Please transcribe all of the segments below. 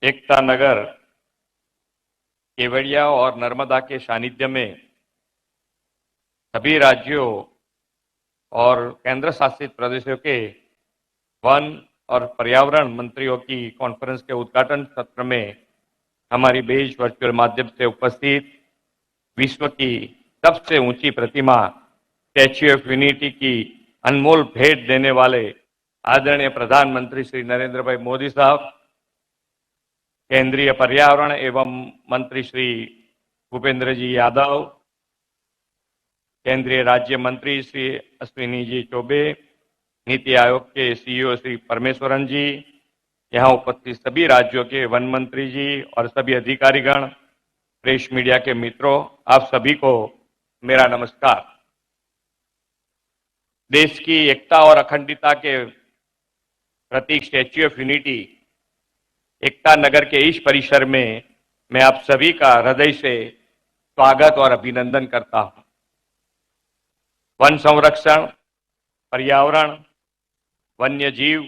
एकता नगर केवड़िया और नर्मदा के सानिध्य में सभी राज्यों और केंद्र शासित प्रदेशों के वन और पर्यावरण मंत्रियों की कॉन्फ्रेंस के उद्घाटन सत्र में हमारी बेज वर्चुअल माध्यम से उपस्थित विश्व की सबसे ऊंची प्रतिमा स्टैच्यू ऑफ यूनिटी की अनमोल भेंट देने वाले आदरणीय प्रधानमंत्री श्री नरेंद्र भाई मोदी साहब, केंद्रीय पर्यावरण एवं मंत्री श्री भूपेंद्र जी यादव, केंद्रीय राज्य मंत्री श्री अश्विनी जी चौबे, नीति आयोग के सीईओ श्री परमेश्वरन जी, यहाँ उपस्थित सभी राज्यों के वन मंत्री जी और सभी अधिकारीगण, प्रेस मीडिया के मित्रों, आप सभी को मेरा नमस्कार। देश की एकता और अखंडता के प्रतीक statue of unity Ekta Nagar के इस परिसर में मैं आप सभी का हृदय से स्वागत और अभिनंदन करता हूं। वन संरक्षण, पर्यावरण, वन्य जीव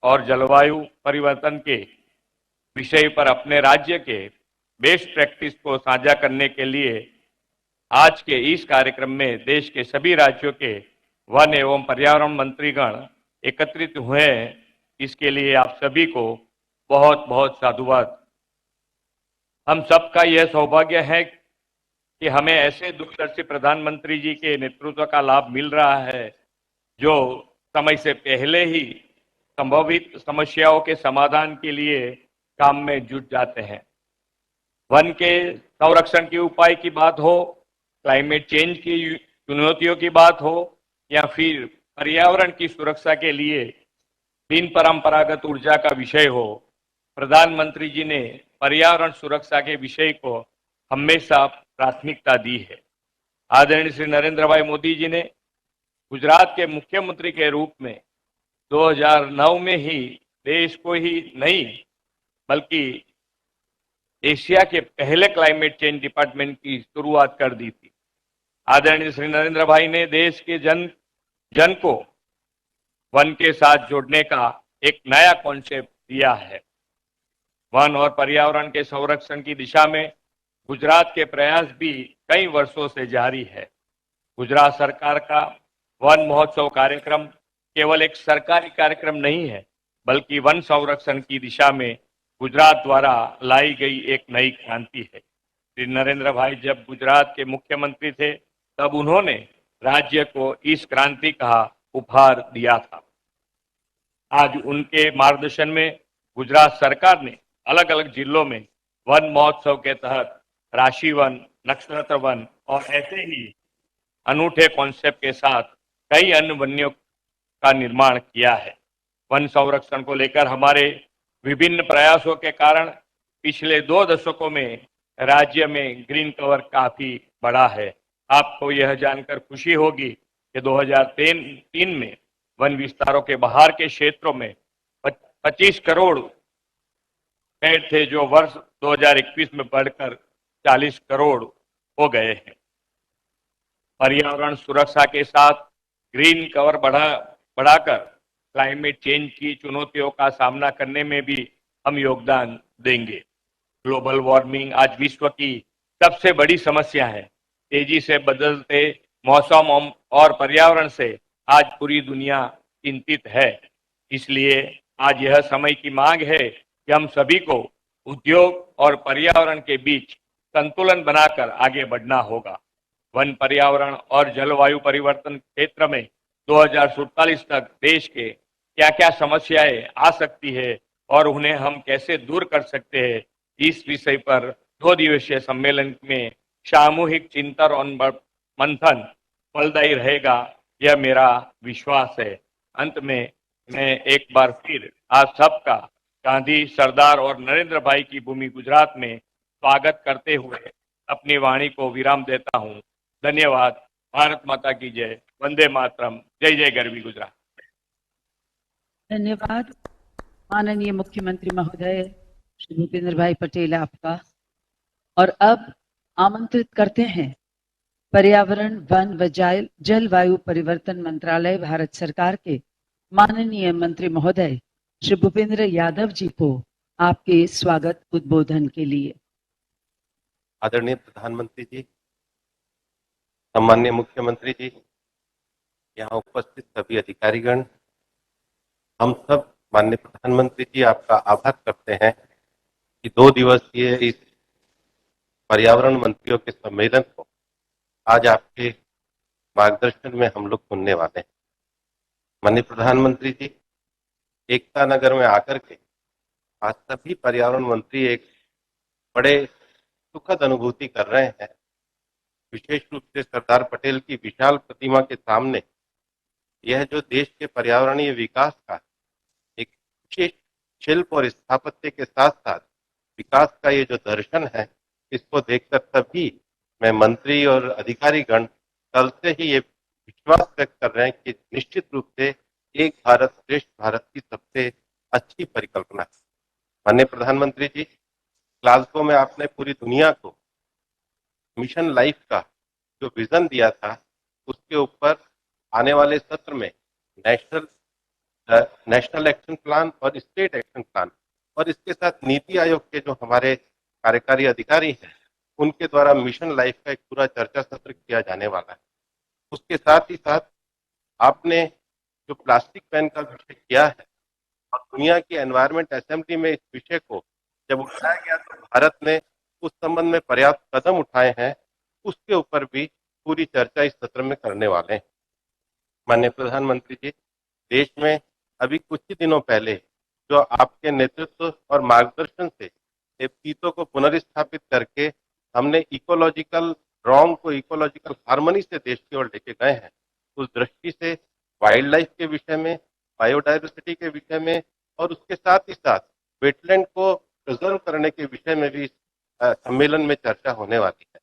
और जलवायु परिवर्तन के विषय पर अपने राज्य के बेस्ट प्रैक्टिस को साझा करने के लिए आज के इस कार्यक्रम में देश के सभी राज्यों के वन एवं पर्यावरण मंत्रीगण एकत्रित हुए हैं। इसके लिए आप सभी को बहुत बहुत साधुवाद। हम सबका यह सौभाग्य है कि हमें ऐसे दूरदर्शी प्रधानमंत्री जी के नेतृत्व का लाभ मिल रहा है जो समय से पहले ही संभावित समस्याओं के समाधान के लिए काम में जुट जाते हैं। वन के संरक्षण के उपाय की बात हो, क्लाइमेट चेंज की चुनौतियों की बात हो या फिर पर्यावरण की सुरक्षा के लिए बिन परंपरागत ऊर्जा का विषय हो, प्रधानमंत्री जी ने पर्यावरण सुरक्षा के विषय को हमेशा प्राथमिकता दी है। आदरणीय श्री नरेंद्र भाई मोदी जी ने गुजरात के मुख्यमंत्री के रूप में 2009 में ही देश को ही नहीं बल्कि एशिया के पहले क्लाइमेट चेंज डिपार्टमेंट की शुरुआत कर दी थी। आदरणीय श्री नरेंद्र भाई ने देश के जन को वन के साथ जोड़ने का एक नया कॉन्सेप्ट दिया है। वन और पर्यावरण के संरक्षण की दिशा में गुजरात के प्रयास भी कई वर्षों से जारी है। गुजरात सरकार का वन महोत्सव कार्यक्रम केवल एक सरकारी कार्यक्रम नहीं है, बल्कि वन संरक्षण की दिशा में गुजरात द्वारा लाई गई एक नई क्रांति है। श्री नरेंद्र भाई जब गुजरात के मुख्यमंत्री थे तब उन्होंने राज्य को इस क्रांति का उपहार दिया था। आज उनके मार्गदर्शन में गुजरात सरकार ने अलग अलग जिलों में वन महोत्सव के तहत राशि वन, नक्षत्र वन और ऐसे ही अनूठे कॉन्सेप्ट के साथ कई अन्य वन्यों का निर्माण किया है। वन संरक्षण को लेकर हमारे विभिन्न प्रयासों के कारण पिछले 2 दशकों में राज्य में ग्रीन कवर काफी बढ़ा है। आपको यह जानकर खुशी होगी कि 2003 में वन विस्तारों के बाहर के क्षेत्रों में 25 करोड़ पेड़ थे, जो वर्ष 2021 में बढ़कर 40 करोड़ हो गए हैं। पर्यावरण सुरक्षा के साथ ग्रीन कवर बढ़ाकर क्लाइमेट चेंज की चुनौतियों का सामना करने में भी हम योगदान देंगे। ग्लोबल वार्मिंग आज विश्व की सबसे बड़ी समस्या है। तेजी से बदलते मौसम और पर्यावरण से आज पूरी दुनिया चिंतित है। इसलिए आज यह समय की मांग है कि हम सभी को उद्योग और पर्यावरण के बीच संतुलन बनाकर आगे बढ़ना होगा। वन, पर्यावरण और जलवायु परिवर्तन क्षेत्र में 2047 तक देश के क्या क्या समस्याएं आ सकती है और उन्हें हम कैसे दूर कर सकते हैं, इस विषय पर 2 दिवसीय सम्मेलन में सामूहिक चिंतन और मंथन फलदायी रहेगा, यह मेरा विश्वास है। अंत में मैं एक बार फिर आप सबका गांधी, सरदार और नरेंद्र भाई की भूमि गुजरात में स्वागत करते हुए अपनी वाणी को विराम देता हूं। धन्यवाद। भारत माता की जय। वंदे मातरम। जय जय गरवी गुजरात। धन्यवाद माननीय मुख्यमंत्री महोदय श्री भूपेंद्र भाई पटेल आपका। और अब आमंत्रित करते हैं पर्यावरण, वन व जलवायु परिवर्तन मंत्रालय, भारत सरकार के माननीय मंत्री महोदय श्री भूपेंद्र यादव जी को आपके स्वागत उद्बोधन के लिए। आदरणीय प्रधानमंत्री जी, सम्माननीय मुख्यमंत्री जी, यहाँ उपस्थित सभी अधिकारीगण, हम सब माननीय प्रधानमंत्री जी आपका आभार करते हैं कि 2 दिवसीय इस पर्यावरण मंत्रियों के सम्मेलन को आज आपके मार्गदर्शन में हम लोग सुनने वाले हैं। माननीय प्रधानमंत्री जी, एकता नगर में आकर के आज सभी पर्यावरण मंत्री एक बड़े सुखद अनुभूति कर रहे हैं। विशेष रूप से सरदार पटेल की विशाल प्रतिमा के सामने यह जो देश के पर्यावरणीय विकास का एक विशेष शिल्प और स्थापत्य के साथ साथ विकास का ये जो दर्शन है, इसको देखकर सभी मैं मंत्री और अधिकारीगण कल से ही ये विश्वास व्यक्त कर रहे हैं कि निश्चित रूप से एक भारत श्रेष्ठ भारत की सबसे अच्छी परिकल्पना है। माननीय प्रधानमंत्री जी, ग्लासगो में आपने पूरी दुनिया को मिशन लाइफ का जो विजन दिया था, उसके ऊपर आने वाले सत्र में नेशनल एक्शन प्लान और स्टेट एक्शन प्लान और इसके साथ नीति आयोग के जो हमारे कार्यकारी अधिकारी हैं, उनके द्वारा मिशन लाइफ का एक पूरा चर्चा सत्र किया जाने वाला है। उसके साथ ही साथ आपने जो प्लास्टिक बैन का विषय किया है और दुनिया की एनवायरमेंट असेंबली में इस विषय को जब उठाया गया तो भारत ने उस संबंध में पर्याप्त कदम उठाए हैं, उसके ऊपर भी पूरी चर्चा इस सत्र में करने वाले हैं। माननीय प्रधानमंत्री जी, देश में अभी कुछ ही दिनों पहले जो आपके नेतृत्व और मार्गदर्शन से ये पीतों को पुनर्स्थापित करके हमने इकोलॉजिकल रॉन्ग को इकोलॉजिकल हार्मनी से देश की ओर लेके गए हैं, उस दृष्टि से वाइल्ड लाइफ के विषय में, बायोडायवर्सिटी के विषय में और उसके साथ ही साथ वेटलैंड को प्रिजर्व करने के विषय में भी सम्मेलन में चर्चा होने वाली है।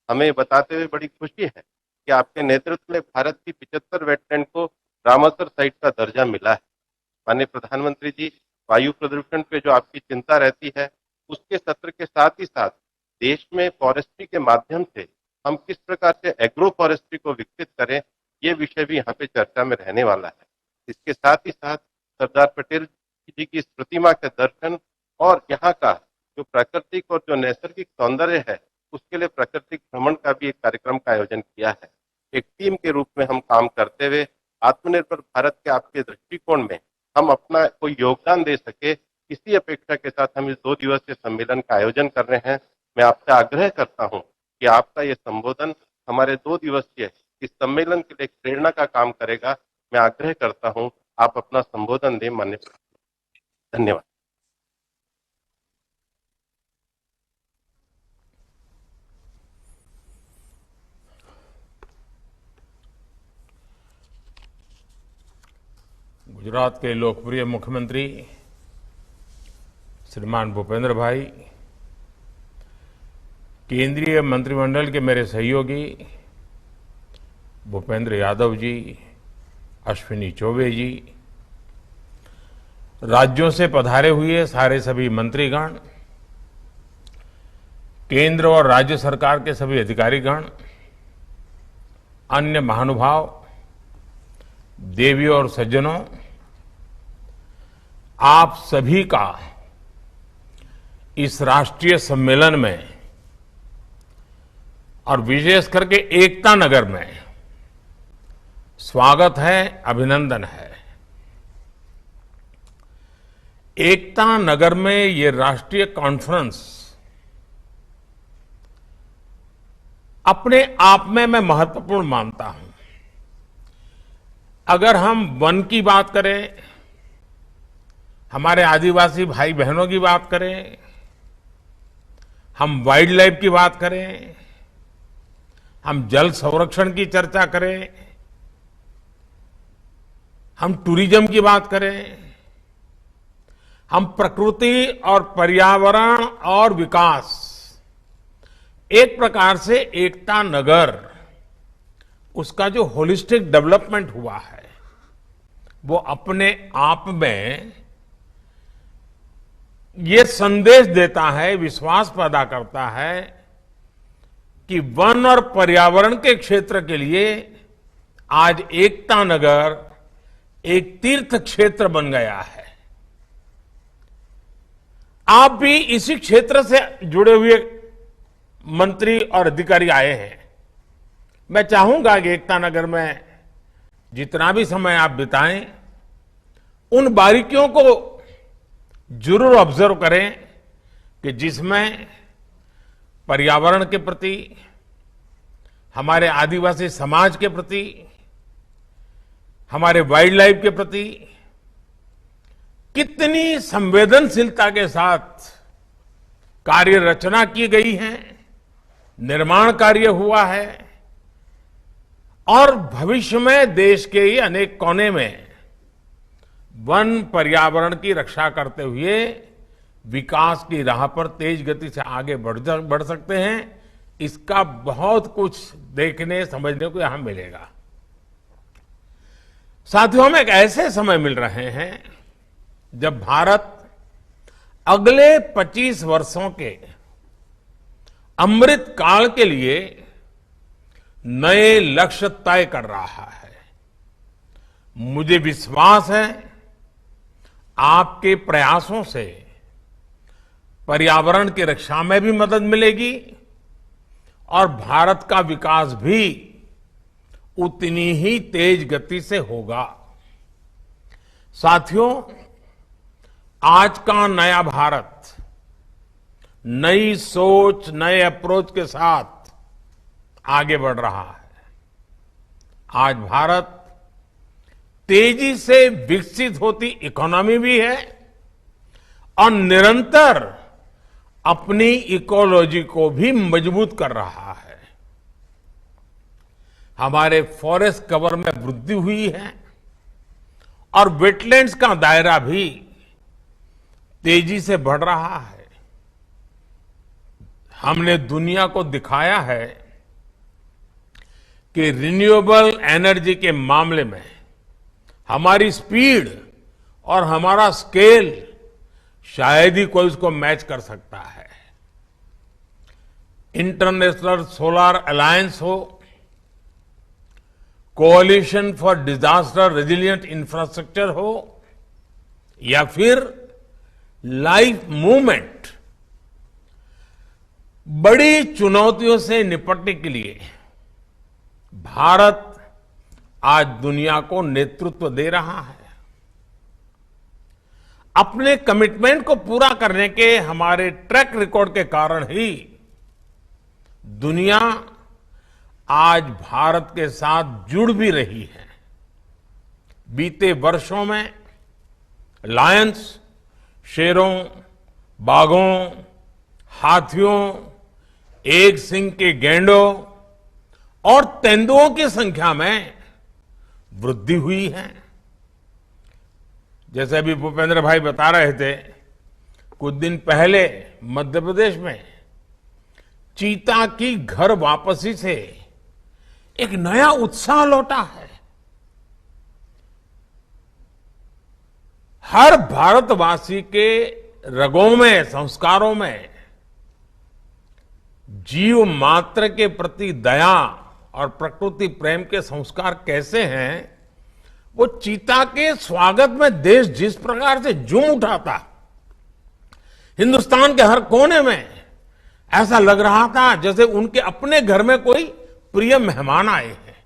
हमें बताते हुए बड़ी खुशी है कि आपके नेतृत्व में भारत की 75 वेटलैंड को रामसर साइट का दर्जा मिला है। माननीय प्रधानमंत्री जी, वायु प्रदूषण पे जो आपकी चिंता रहती है, उसके सत्र के साथ ही साथ देश में फॉरेस्ट्री के माध्यम से हम किस प्रकार से एग्रो फॉरेस्ट्री को विकसित करें, ये विषय भी यहाँ पे चर्चा में रहने वाला है। इसके साथ ही साथ सरदार पटेल जी की इस प्रतिमा के दर्शन और यहाँ का जो प्राकृतिक और जो नैसर्गिक सौंदर्य है, उसके लिए प्राकृतिक भ्रमण का भी एक कार्यक्रम का आयोजन किया है। एक टीम के रूप में हम काम करते हुए आत्मनिर्भर भारत के आपके दृष्टिकोण में हम अपना कोई योगदान दे सके, इसी अपेक्षा के साथ हम इस 2 दिवसीय सम्मेलन का आयोजन कर रहे हैं। मैं आपसे आग्रह करता हूं कि आपका ये संबोधन हमारे 2 दिवसीय इस सम्मेलन के लिए एक प्रेरणा का काम करेगा। मैं आग्रह करता हूं, आप अपना संबोधन दें। माननीय, धन्यवाद। गुजरात के लोकप्रिय मुख्यमंत्री श्रीमान भूपेंद्र भाई, केंद्रीय मंत्रिमंडल के मेरे सहयोगी भूपेंद्र यादव जी, अश्विनी चौबे जी, राज्यों से पधारे हुए सारे सभी मंत्रीगण, केंद्र और राज्य सरकार के सभी अधिकारीगण, अन्य महानुभाव, देवियों और सज्जनों, आप सभी का इस राष्ट्रीय सम्मेलन में और विशेष करके एकता नगर में स्वागत है, अभिनंदन है। एकता नगर में ये राष्ट्रीय कॉन्फ्रेंस अपने आप में मैं महत्वपूर्ण मानता हूं। अगर हम वन की बात करें, हमारे आदिवासी भाई बहनों की बात करें, हम वाइल्ड लाइफ की बात करें, हम जल संरक्षण की चर्चा करें, हम टूरिज्म की बात करें, हम प्रकृति और पर्यावरण और विकास, एक प्रकार से एकता नगर, उसका जो होलिस्टिक डेवलपमेंट हुआ है, वो अपने आप में ये संदेश देता है, विश्वास पैदा करता है कि वन और पर्यावरण के क्षेत्र के लिए आज एकता नगर एक तीर्थ क्षेत्र बन गया है। आप भी इसी क्षेत्र से जुड़े हुए मंत्री और अधिकारी आए हैं। मैं चाहूंगा कि एकता नगर में जितना भी समय आप बिताएं, उन बारीकियों को जरूर ऑब्जर्व करें कि जिसमें पर्यावरण के प्रति, हमारे आदिवासी समाज के प्रति, हमारे वाइल्ड लाइफ के प्रति कितनी संवेदनशीलता के साथ कार्य रचना की गई है, निर्माण कार्य हुआ है और भविष्य में देश के ही अनेक कोने में वन पर्यावरण की रक्षा करते हुए विकास की राह पर तेज गति से आगे बढ़ सकते हैं। इसका बहुत कुछ देखने समझने को यहां मिलेगा। साथियों, हम एक ऐसे समय मिल रहे हैं जब भारत अगले 25 वर्षों के अमृत काल के लिए नए लक्ष्य तय कर रहा है। मुझे विश्वास है आपके प्रयासों से पर्यावरण की रक्षा में भी मदद मिलेगी और भारत का विकास भी उतनी ही तेज गति से होगा। साथियों, आज का नया भारत नई सोच, नए अप्रोच के साथ आगे बढ़ रहा है। आज भारत तेजी से विकसित होती इकोनॉमी भी है और निरंतर अपनी इकोलॉजी को भी मजबूत कर रहा है। हमारे फॉरेस्ट कवर में वृद्धि हुई है और वेटलैंड्स का दायरा भी तेजी से बढ़ रहा है। हमने दुनिया को दिखाया है कि रिन्यूएबल एनर्जी के मामले में हमारी स्पीड और हमारा स्केल शायद ही कोई उसको मैच कर सकता है। इंटरनेशनल सोलर अलायंस हो, कोalition फॉर डिजास्टर रेजिलिएंट इंफ्रास्ट्रक्चर हो या फिर लाइफ मूवमेंट, बड़ी चुनौतियों से निपटने के लिए भारत आज दुनिया को नेतृत्व दे रहा है। अपने कमिटमेंट को पूरा करने के हमारे ट्रैक रिकॉर्ड के कारण ही दुनिया आज भारत के साथ जुड़ भी रही है। बीते वर्षों में लायंस, शेरों, बाघों, हाथियों, एक सिंग के गैंडों और तेंदुओं की संख्या में वृद्धि हुई है। जैसे अभी भूपेंद्र भाई बता रहे थे, कुछ दिन पहले मध्य प्रदेश में चीता की घर वापसी से एक नया उत्साह लौटा है। हर भारतवासी के रगों में, संस्कारों में जीव मात्र के प्रति दया और प्रकृति प्रेम के संस्कार कैसे हैं, वो चीता के स्वागत में देश जिस प्रकार से झूम उठा था, हिंदुस्तान के हर कोने में ऐसा लग रहा था जैसे उनके अपने घर में कोई प्रिय मेहमान आए हैं।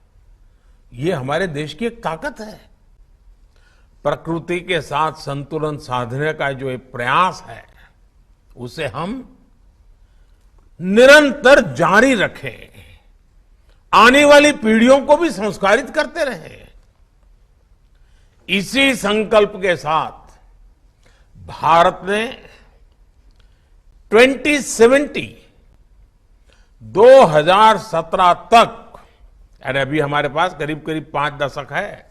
ये हमारे देश की एक ताकत है। प्रकृति के साथ संतुलन साधने का जो एक प्रयास है, उसे हम निरंतर जारी रखें, आने वाली पीढ़ियों को भी संस्कारित करते रहें। इसी संकल्प के साथ भारत ने 2017 तक, यानी अभी हमारे पास करीब करीब 5 दशक है,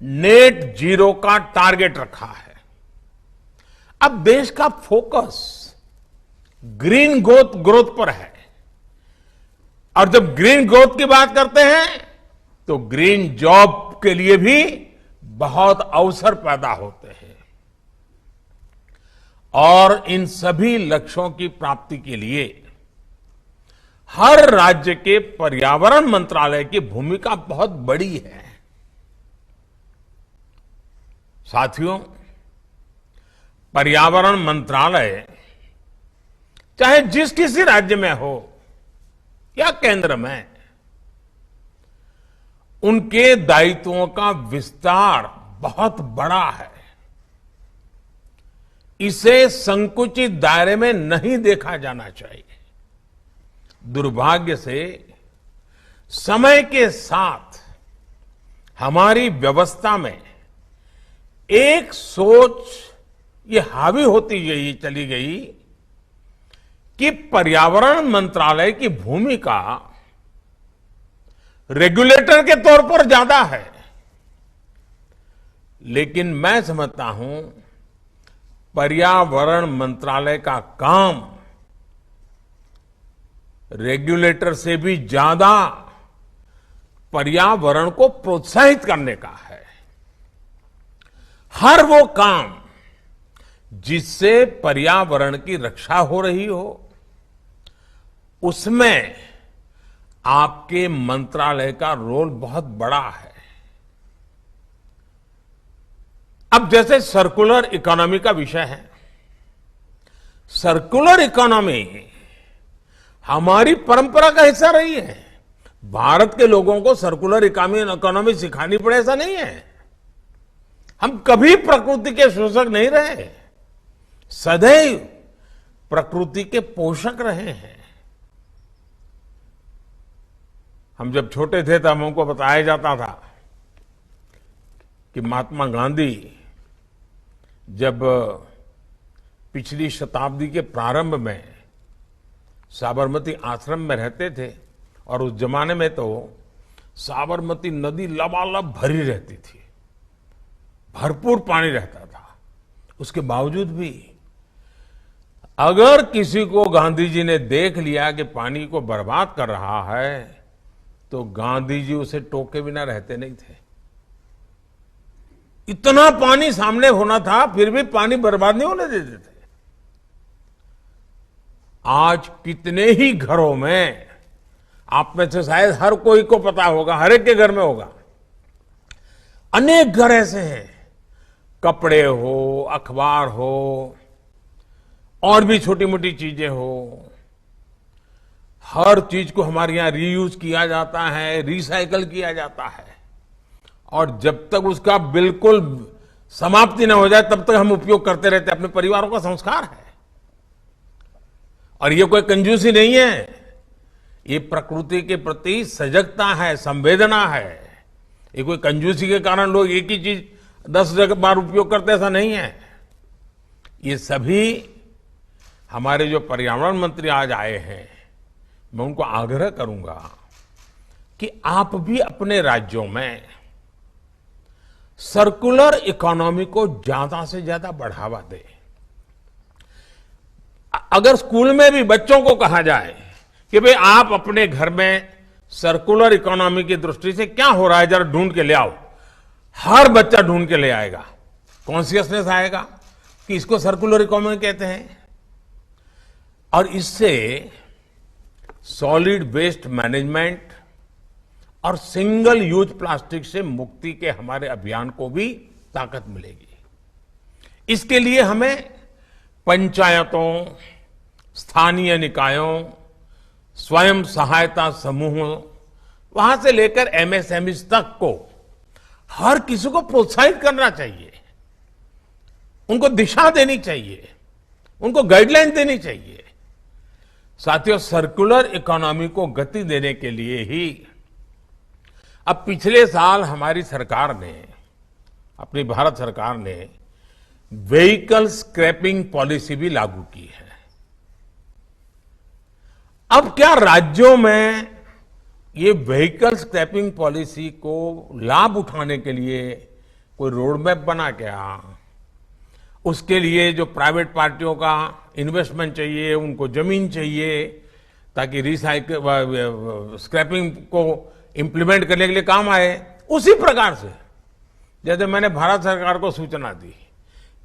नेट जीरो का टारगेट रखा है। अब देश का फोकस ग्रीन ग्रोथ पर है और जब ग्रीन ग्रोथ की बात करते हैं तो ग्रीन जॉब के लिए भी बहुत अवसर पैदा होते हैं। और इन सभी लक्ष्यों की प्राप्ति के लिए हर राज्य के पर्यावरण मंत्रालय की भूमिका बहुत बड़ी है। साथियों, पर्यावरण मंत्रालय चाहे जिस किसी राज्य में हो या केंद्र में, उनके दायित्वों का विस्तार बहुत बड़ा है। इसे संकुचित दायरे में नहीं देखा जाना चाहिए। दुर्भाग्य से समय के साथ हमारी व्यवस्था में एक सोच ये हावी होती गई चली गई कि पर्यावरण मंत्रालय की भूमिका रेगुलेटर के तौर पर ज्यादा है। लेकिन मैं समझता हूं पर्यावरण मंत्रालय का काम रेगुलेटर से भी ज्यादा पर्यावरण को प्रोत्साहित करने का है। हर वो काम जिससे पर्यावरण की रक्षा हो रही हो, उसमें आपके मंत्रालय का रोल बहुत बड़ा है। अब जैसे सर्कुलर इकोनॉमी का विषय है, सर्कुलर इकोनॉमी हमारी परंपरा का हिस्सा रही है। भारत के लोगों को सर्कुलर इकोनॉमी सिखानी पड़े ऐसा नहीं है। हम कभी प्रकृति के शोषक नहीं रहे, सदैव प्रकृति के पोषक रहे हैं। हम जब छोटे थे तब हमको बताया जाता था कि महात्मा गांधी जब पिछली शताब्दी के प्रारंभ में साबरमती आश्रम में रहते थे, और उस जमाने में तो साबरमती नदी लबालब भरी रहती थी, भरपूर पानी रहता था। उसके बावजूद भी अगर किसी को गांधी जी ने देख लिया कि पानी को बर्बाद कर रहा है, तो गांधी जी उसे टोके बिना रहते नहीं थे। इतना पानी सामने होना था, फिर भी पानी बर्बाद नहीं होने देते थे। आज कितने ही घरों में, आप में से शायद हर कोई को पता होगा, हर एक के घर में होगा, अनेक घर ऐसे हैं, कपड़े हो, अखबार हो, और भी छोटी मोटी चीजें हो, हर चीज को हमारे यहां रीयूज किया जाता है, रिसाइकल किया जाता है, और जब तक उसका बिल्कुल समाप्ति न हो जाए तब तक हम उपयोग करते रहते। अपने परिवारों का संस्कार है, और ये कोई कंजूसी नहीं है, ये प्रकृति के प्रति सजगता है, संवेदना है। ये कोई कंजूसी के कारण लोग एक ही चीज 10 बार उपयोग करते, ऐसा नहीं है। ये सभी हमारे जो पर्यावरण मंत्री आज आए हैं, मैं उनको आग्रह करूंगा कि आप भी अपने राज्यों में सर्कुलर इकोनॉमी को ज्यादा से ज्यादा बढ़ावा दें। अगर स्कूल में भी बच्चों को कहा जाए कि भाई आप अपने घर में सर्कुलर इकोनॉमी की दृष्टि से क्या हो रहा है जरा ढूंढ के ले आओ, हर बच्चा ढूंढ के ले आएगा। कॉन्शियसनेस आएगा कि इसको सर्कुलर इकोनॉमी कहते हैं, और इससे सॉलिड वेस्ट मैनेजमेंट और सिंगल यूज प्लास्टिक से मुक्ति के हमारे अभियान को भी ताकत मिलेगी। इसके लिए हमें पंचायतों, स्थानीय निकायों, स्वयं सहायता समूहों, वहां से लेकर एमएसएमई तक को हर किसी को प्रोत्साहित करना चाहिए, उनको दिशा देनी चाहिए, उनको गाइडलाइन देनी चाहिए। साथियों, सर्कुलर इकोनॉमी को गति देने के लिए ही अब पिछले साल हमारी सरकार ने, अपनी भारत सरकार ने व्हीकल स्क्रैपिंग पॉलिसी भी लागू की है। अब क्या राज्यों में ये व्हीकल स्क्रैपिंग पॉलिसी को लाभ उठाने के लिए कोई रोड मैप बना क्या? उसके लिए जो प्राइवेट पार्टियों का इन्वेस्टमेंट चाहिए, उनको जमीन चाहिए ताकि रिसाइकल स्क्रैपिंग को इंप्लीमेंट करने के लिए काम आए। उसी प्रकार से जैसे मैंने भारत सरकार को सूचना दी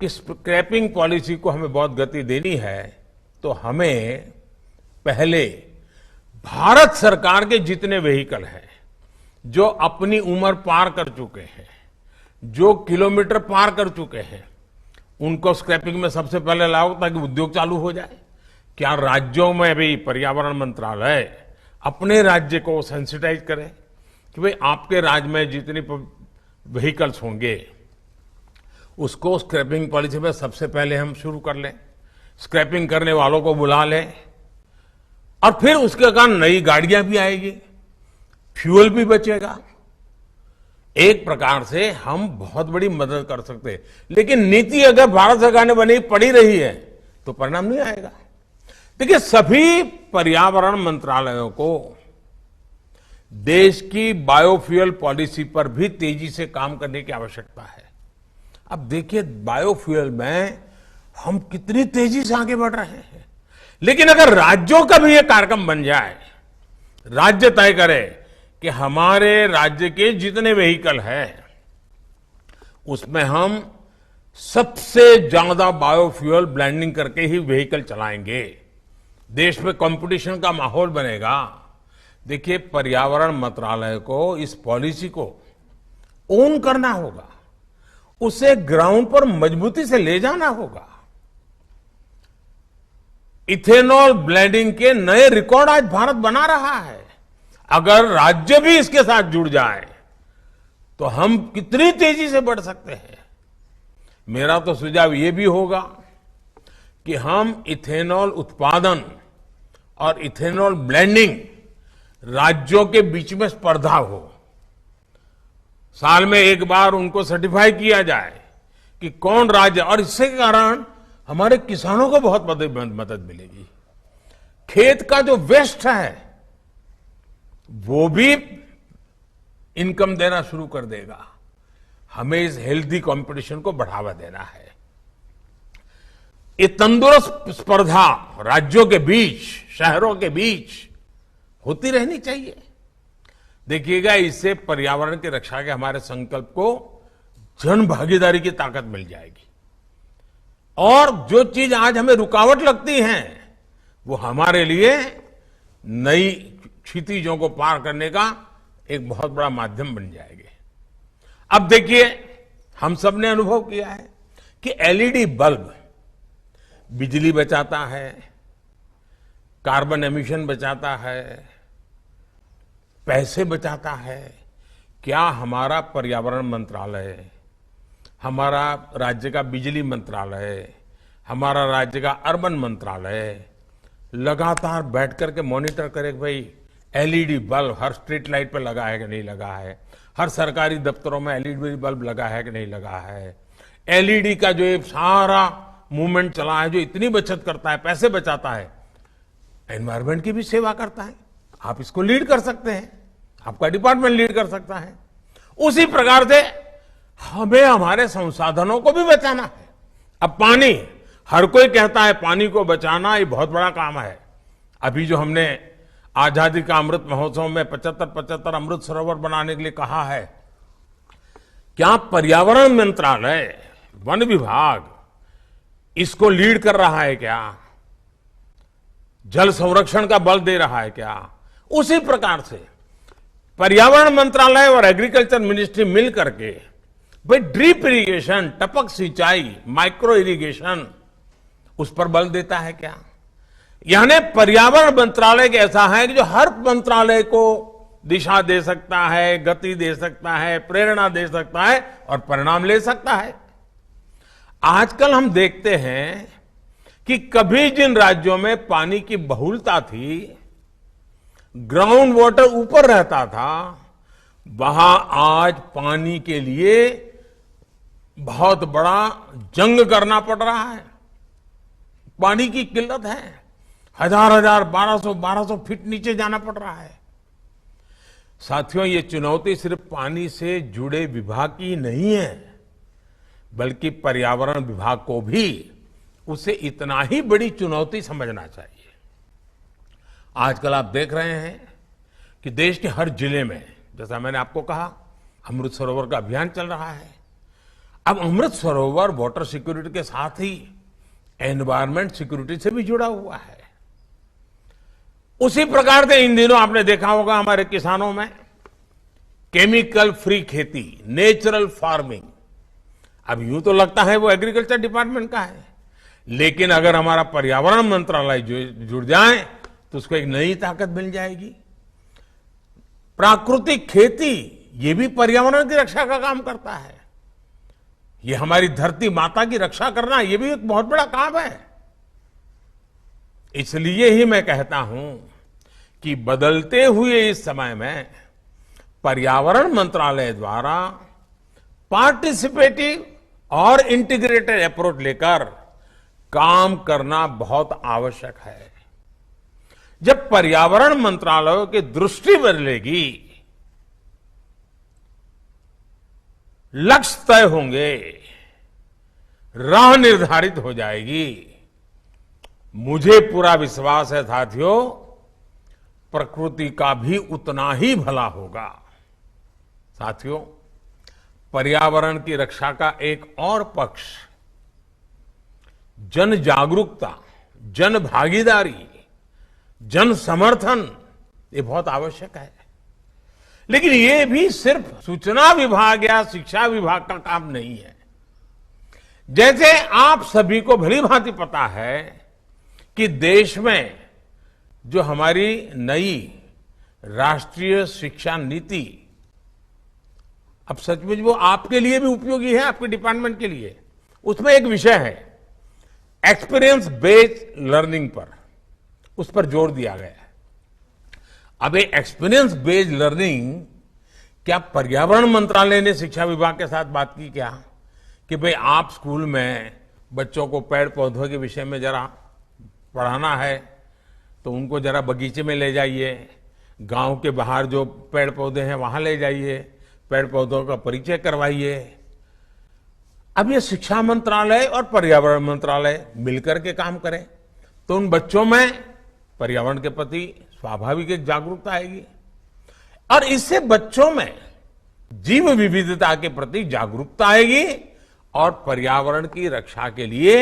कि स्क्रैपिंग पॉलिसी को हमें बहुत गति देनी है, तो हमें पहले भारत सरकार के जितने व्हीकल हैं जो अपनी उम्र पार कर चुके हैं, जो किलोमीटर पार कर चुके हैं, उनको स्क्रैपिंग में सबसे पहले लाओ ताकि उद्योग चालू हो जाए। क्या राज्यों में भी पर्यावरण मंत्रालय अपने राज्य को सेंसिटाइज करे कि भाई आपके राज्य में जितनी व्हीकल्स होंगे उसको स्क्रैपिंग पॉलिसी में सबसे पहले हम शुरू कर लें, स्क्रैपिंग करने वालों को बुला लें और फिर उसके कारण नई गाड़ियां भी आएगी, फ्यूल भी बचेगा। एक प्रकार से हम बहुत बड़ी मदद कर सकते हैं। लेकिन नीति अगर भारत सरकार ने बनी पड़ी रही है तो परिणाम नहीं आएगा। देखिए, सभी पर्यावरण मंत्रालयों को देश की बायोफ्यूल पॉलिसी पर भी तेजी से काम करने की आवश्यकता है। अब देखिए, बायोफ्यूल में हम कितनी तेजी से आगे बढ़ रहे हैं, लेकिन अगर राज्यों का भी ये कार्यक्रम बन जाए, राज्य तय करे कि हमारे राज्य के जितने व्हीकल हैं उसमें हम सबसे ज्यादा बायोफ्यूल ब्लेंडिंग करके ही व्हीकल चलाएंगे, देश में कंपटीशन का माहौल बनेगा। देखिए, पर्यावरण मंत्रालय को इस पॉलिसी को ओन करना होगा, उसे ग्राउंड पर मजबूती से ले जाना होगा। इथेनॉल ब्लेंडिंग के नए रिकॉर्ड आज भारत बना रहा है। अगर राज्य भी इसके साथ जुड़ जाए तो हम कितनी तेजी से बढ़ सकते हैं। मेरा तो सुझाव यह भी होगा कि हम इथेनॉल उत्पादन और इथेनॉल ब्लेंडिंग राज्यों के बीच में स्पर्धा हो, साल में एक बार उनको सर्टिफाई किया जाए कि कौन राज्य, और इससे कारण हमारे किसानों को बहुत मदद मिलेगी। खेत का जो वेस्ट है वो भी इनकम देना शुरू कर देगा। हमें इस हेल्दी कंपटीशन को बढ़ावा देना है। ये तंदुरुस्त स्पर्धा राज्यों के बीच, शहरों के बीच होती रहनी चाहिए। देखिएगा, इससे पर्यावरण की रक्षा के हमारे संकल्प को जन भागीदारी की ताकत मिल जाएगी और जो चीज आज हमें रुकावट लगती है वो हमारे लिए नई क्षितिजों को पार करने का एक बहुत बड़ा माध्यम बन जाएगी। अब देखिए, हम सब ने अनुभव किया है कि एलईडी बल्ब बिजली बचाता है, कार्बन एमिशन बचाता है, पैसे बचाता है। क्या हमारा पर्यावरण मंत्रालय, हमारा राज्य का बिजली मंत्रालय, हमारा राज्य का अर्बन मंत्रालय लगातार बैठ करके मॉनिटर करे कि भाई एलईडी बल्ब हर स्ट्रीट लाइट पर लगा है कि नहीं लगा है, हर सरकारी दफ्तरों में एलईडी बल्ब लगा है कि नहीं लगा है, एलईडी का जो ये सारा मूवमेंट चला है जो इतनी बचत करता है, पैसे बचाता है, एनवायरमेंट की भी सेवा करता है। आप इसको लीड कर सकते हैं, आपका डिपार्टमेंट लीड कर सकता है। उसी प्रकार से हमें हमारे संसाधनों को भी बचाना है। अब पानी, हर कोई कहता है पानी को बचाना ये बहुत बड़ा काम है। अभी जो हमने आजादी का अमृत महोत्सव में 75 अमृत सरोवर बनाने के लिए कहा है, क्या पर्यावरण मंत्रालय, वन विभाग इसको लीड कर रहा है क्या? जल संरक्षण का बल दे रहा है क्या? उसी प्रकार से पर्यावरण मंत्रालय और एग्रीकल्चर मिनिस्ट्री मिल करके भाई ड्रिप इरिगेशन, टपक सिंचाई, माइक्रो इरिगेशन उस पर बल देता है क्या? यानी पर्यावरण मंत्रालय के ऐसा है कि जो हर मंत्रालय को दिशा दे सकता है, गति दे सकता है, प्रेरणा दे सकता है और परिणाम ले सकता है। आजकल हम देखते हैं कि कभी जिन राज्यों में पानी की बहुलता थी, ग्राउंड वाटर ऊपर रहता था, वहां आज पानी के लिए बहुत बड़ा जंग करना पड़ रहा है। पानी की किल्लत है, हजार 1200 फीट नीचे जाना पड़ रहा है। साथियों, ये चुनौती सिर्फ पानी से जुड़े विभाग की नहीं है, बल्कि पर्यावरण विभाग को भी उसे इतना ही बड़ी चुनौती समझना चाहिए। आजकल आप देख रहे हैं कि देश के हर जिले में, जैसा मैंने आपको कहा, अमृत सरोवर का अभियान चल रहा है। अब अमृत सरोवर वाटर सिक्योरिटी के साथ ही एनवायरमेंट सिक्योरिटी से भी जुड़ा हुआ है। उसी प्रकार से इन दिनों आपने देखा होगा हमारे किसानों में केमिकल फ्री खेती, नेचुरल फार्मिंग, अब यूं तो लगता है वो एग्रीकल्चर डिपार्टमेंट का है, लेकिन अगर हमारा पर्यावरण मंत्रालय जुड़ जाए तो उसको एक नई ताकत मिल जाएगी। प्राकृतिक खेती ये भी पर्यावरण की रक्षा का काम करता है। ये हमारी धरती माता की रक्षा करना ये भी एक बहुत बड़ा काम है। इसलिए ही मैं कहता हूं कि बदलते हुए इस समय में पर्यावरण मंत्रालय द्वारा पार्टिसिपेटिव और इंटीग्रेटेड अप्रोच लेकर काम करना बहुत आवश्यक है। जब पर्यावरण मंत्रालय की दृष्टि बदलेगी, लक्ष्य तय होंगे, राह निर्धारित हो जाएगी, मुझे पूरा विश्वास है साथियों, प्रकृति का भी उतना ही भला होगा। साथियों, पर्यावरण की रक्षा का एक और पक्ष जन जागरूकता, जन भागीदारी, जन समर्थन, ये बहुत आवश्यक है। लेकिन ये भी सिर्फ सूचना विभाग या शिक्षा विभाग का काम नहीं है। जैसे आप सभी को भली भांति पता है कि देश में जो हमारी नई राष्ट्रीय शिक्षा नीति, अब सचमुच वो आपके लिए भी उपयोगी है, आपके डिपार्टमेंट के लिए, उसमें एक विषय है एक्सपीरियंस बेस्ड लर्निंग पर, उस पर जोर दिया गया है। अब ये एक्सपीरियंस बेस्ड लर्निंग, क्या पर्यावरण मंत्रालय ने शिक्षा विभाग के साथ बात की क्या कि भाई आप स्कूल में बच्चों को पेड़ पौधों के विषय में जरा पढ़ाना है तो उनको जरा बगीचे में ले जाइए, गांव के बाहर जो पेड़ पौधे हैं वहां ले जाइए, पेड़ पौधों का परिचय करवाइए। अब ये शिक्षा मंत्रालय और पर्यावरण मंत्रालय मिलकर के काम करें तो उन बच्चों में पर्यावरण के प्रति स्वाभाविक एक जागरूकता आएगी और इससे बच्चों में जीव विविधता के प्रति जागरूकता आएगी और पर्यावरण की रक्षा के लिए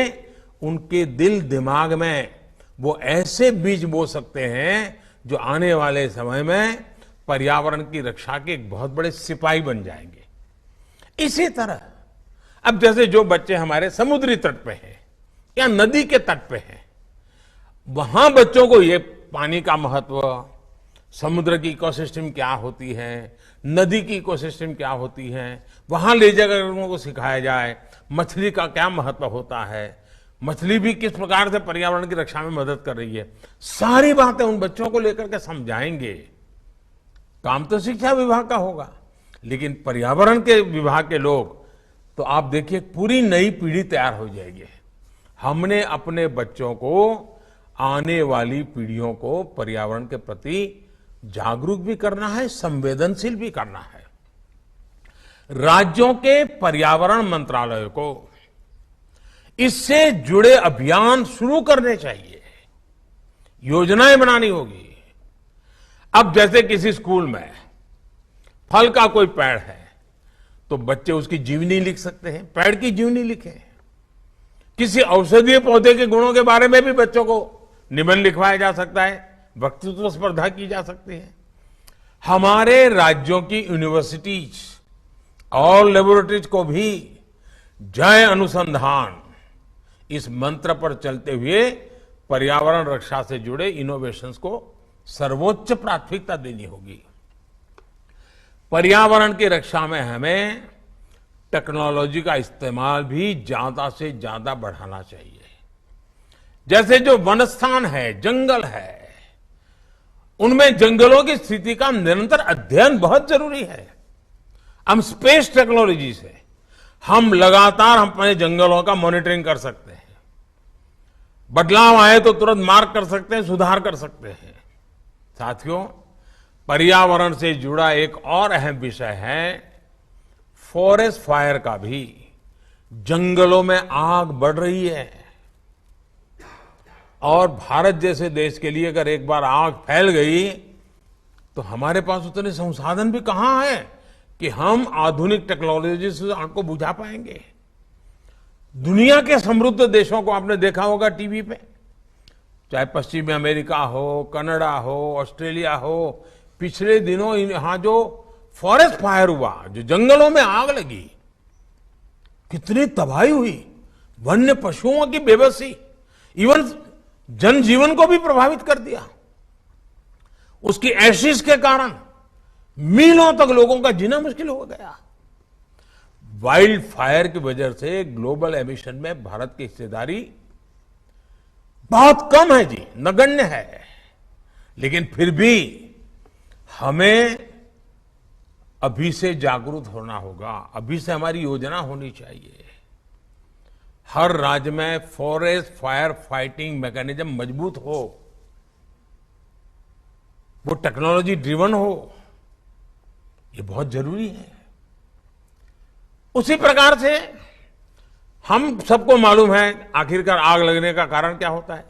उनके दिल दिमाग में वो ऐसे बीज बो सकते हैं जो आने वाले समय में पर्यावरण की रक्षा के एक बहुत बड़े सिपाही बन जाएंगे। इसी तरह अब जैसे जो बच्चे हमारे समुद्री तट पे हैं या नदी के तट पे हैं, वहां बच्चों को ये पानी का महत्व, समुद्र की इकोसिस्टम क्या होती है, नदी की इकोसिस्टम क्या होती है, वहां ले जाकर उनको सिखाया जाए मछली का क्या महत्व होता है, मछली भी किस प्रकार से पर्यावरण की रक्षा में मदद कर रही है, सारी बातें उन बच्चों को लेकर के समझाएंगे। काम तो शिक्षा विभाग का होगा, लेकिन पर्यावरण के विभाग के लोग तो आप देखिए पूरी नई पीढ़ी तैयार हो जाएगी। हमने अपने बच्चों को, आने वाली पीढ़ियों को पर्यावरण के प्रति जागरूक भी करना है, संवेदनशील भी करना है। राज्यों के पर्यावरण मंत्रालय को इससे जुड़े अभियान शुरू करने चाहिए, योजनाएं बनानी होगी। अब जैसे किसी स्कूल में फल का कोई पेड़ है तो बच्चे उसकी जीवनी लिख सकते हैं, पेड़ की जीवनी लिखें। किसी औषधीय पौधे के गुणों के बारे में भी बच्चों को निबंध लिखवाया जा सकता है, वक्तृत्व स्पर्धा की जा सकती है। हमारे राज्यों की यूनिवर्सिटीज और लेबोरेटरीज को भी जय अनुसंधान इस मंत्र पर चलते हुए पर्यावरण रक्षा से जुड़े इनोवेशंस को सर्वोच्च प्राथमिकता देनी होगी। पर्यावरण की रक्षा में हमें टेक्नोलॉजी का इस्तेमाल भी ज्यादा से ज्यादा बढ़ाना चाहिए। जैसे जो वन स्थान है, जंगल है, उनमें जंगलों की स्थिति का निरंतर अध्ययन बहुत जरूरी है। हम स्पेस टेक्नोलॉजी से हम लगातार अपने जंगलों का मॉनिटरिंग कर सकते हैं, बदलाव आए तो तुरंत मार्क कर सकते हैं, सुधार कर सकते हैं। साथियों, पर्यावरण से जुड़ा एक और अहम विषय है फॉरेस्ट फायर का भी। जंगलों में आग बढ़ रही है और भारत जैसे देश के लिए अगर एक बार आग फैल गई तो हमारे पास उतने संसाधन भी कहां है कि हम आधुनिक टेक्नोलॉजी से आग को बुझा पाएंगे। दुनिया के समृद्ध देशों को आपने देखा होगा टीवी पे, चाहे पश्चिमी अमेरिका हो, कनाडा हो, ऑस्ट्रेलिया हो, पिछले दिनों यहां जो फॉरेस्ट फायर हुआ, जो जंगलों में आग लगी, कितनी तबाही हुई, वन्य पशुओं की बेबसी, इवन जनजीवन को भी प्रभावित कर दिया। उसकी एशिस के कारण मीलों तक लोगों का जीना मुश्किल हो गया। वाइल्ड फायर की वजह से ग्लोबल एमिशन में भारत की हिस्सेदारी बहुत कम है जी, नगण्य है। लेकिन फिर भी हमें अभी से जागरूक होना होगा, अभी से हमारी योजना होनी चाहिए। हर राज्य में फॉरेस्ट फायर फाइटिंग मैकेनिज्म मजबूत हो, वो टेक्नोलॉजी ड्रिवन हो, ये बहुत जरूरी है। उसी प्रकार से हम सबको मालूम है आखिरकार आग लगने का कारण क्या होता है।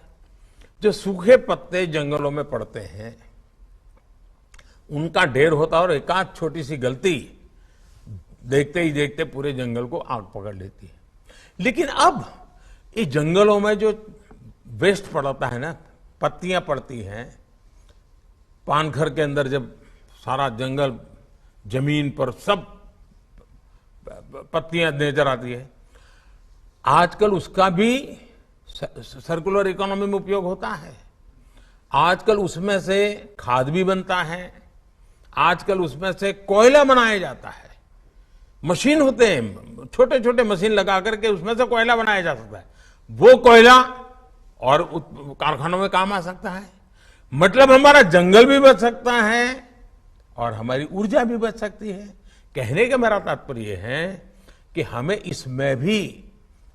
जो सूखे पत्ते जंगलों में पड़ते हैं उनका ढेर होता है और एकाध छोटी सी गलती देखते ही देखते पूरे जंगल को आग पकड़ लेती है। लेकिन अब ये जंगलों में जो वेस्ट पड़ता है ना, पत्तियां पड़ती हैं, पानखर के अंदर जब सारा जंगल जमीन पर सब पत्तियां नजर आती है, आजकल उसका भी सर्कुलर इकोनॉमी में उपयोग होता है। आजकल उसमें से खाद भी बनता है, आजकल उसमें से कोयला बनाया जाता है। मशीन होते हैं, छोटे छोटे मशीन लगा करके उसमें से कोयला बनाया जा सकता है। वो कोयला और कारखानों में काम आ सकता है। मतलब हमारा जंगल भी बच सकता है और हमारी ऊर्जा भी बच सकती है। कहने का मेरा तात्पर्य है कि हमें इसमें भी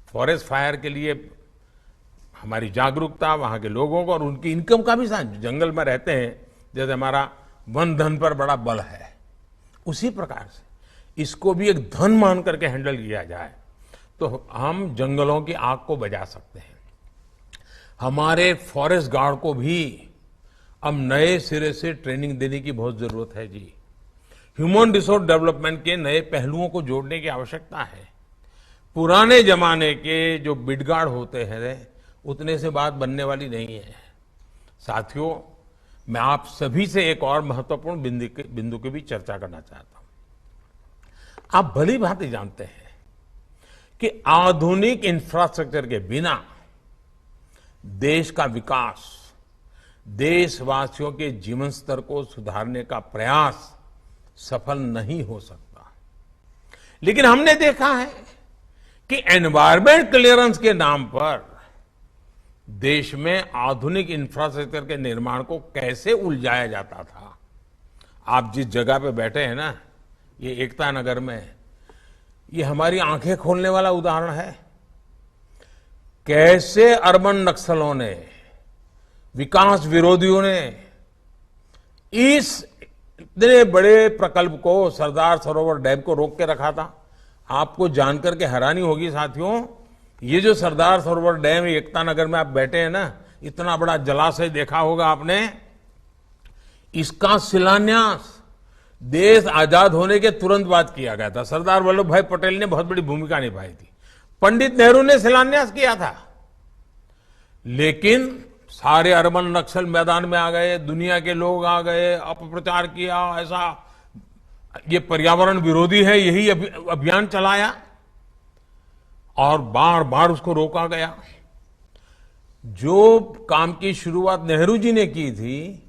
फॉरेस्ट फायर के लिए हमारी जागरूकता, वहां के लोगों को और उनकी इनकम का भी साथ, जंगल में रहते हैं, जैसे हमारा वन धन पर बड़ा बल है, उसी प्रकार से इसको भी एक धन मान करके हैंडल किया जाए तो हम जंगलों की आग को बुझा सकते हैं। हमारे फॉरेस्ट गार्ड को भी अब नए सिरे से ट्रेनिंग देने की बहुत जरूरत है जी। ह्यूमन रिसोर्स डेवलपमेंट के नए पहलुओं को जोड़ने की आवश्यकता है। पुराने जमाने के जो बिडगार्ड होते हैं उतने से बात बनने वाली नहीं है। साथियों, मैं आप सभी से एक और महत्वपूर्ण बिंदु की भी चर्चा करना चाहता हूं। आप भली भांति जानते हैं कि आधुनिक इंफ्रास्ट्रक्चर के बिना देश का विकास, देशवासियों के जीवन स्तर को सुधारने का प्रयास सफल नहीं हो सकता। लेकिन हमने देखा है कि एनवायरमेंट क्लियरेंस के नाम पर देश में आधुनिक इंफ्रास्ट्रक्चर के निर्माण को कैसे उलझाया जाता था। आप जिस जगह पे बैठे हैं ना, ये एकता नगर में, ये हमारी आंखें खोलने वाला उदाहरण है। कैसे अर्बन नक्सलों ने, विकास विरोधियों ने इस इतने बड़े प्रकल्प को, सरदार सरोवर डैम को रोक के रखा था। आपको जानकर के हैरानी होगी साथियों, ये जो सरदार सरोवर डैम एकता नगर में आप बैठे हैं ना, इतना बड़ा जलाशय देखा होगा आपने, इसका शिलान्यास देश आजाद होने के तुरंत बाद किया गया था। सरदार वल्लभ भाई पटेल ने बहुत बड़ी भूमिका निभाई थी। पंडित नेहरू ने शिलान्यास किया था। लेकिन सारे अर्बन नक्सल मैदान में आ गए, दुनिया के लोग आ गए, अपप्रचार किया, ऐसा ये पर्यावरण विरोधी है, यही अभियान चलाया और बार बार उसको रोका गया। जो काम की शुरुआत नेहरू जी ने की थी,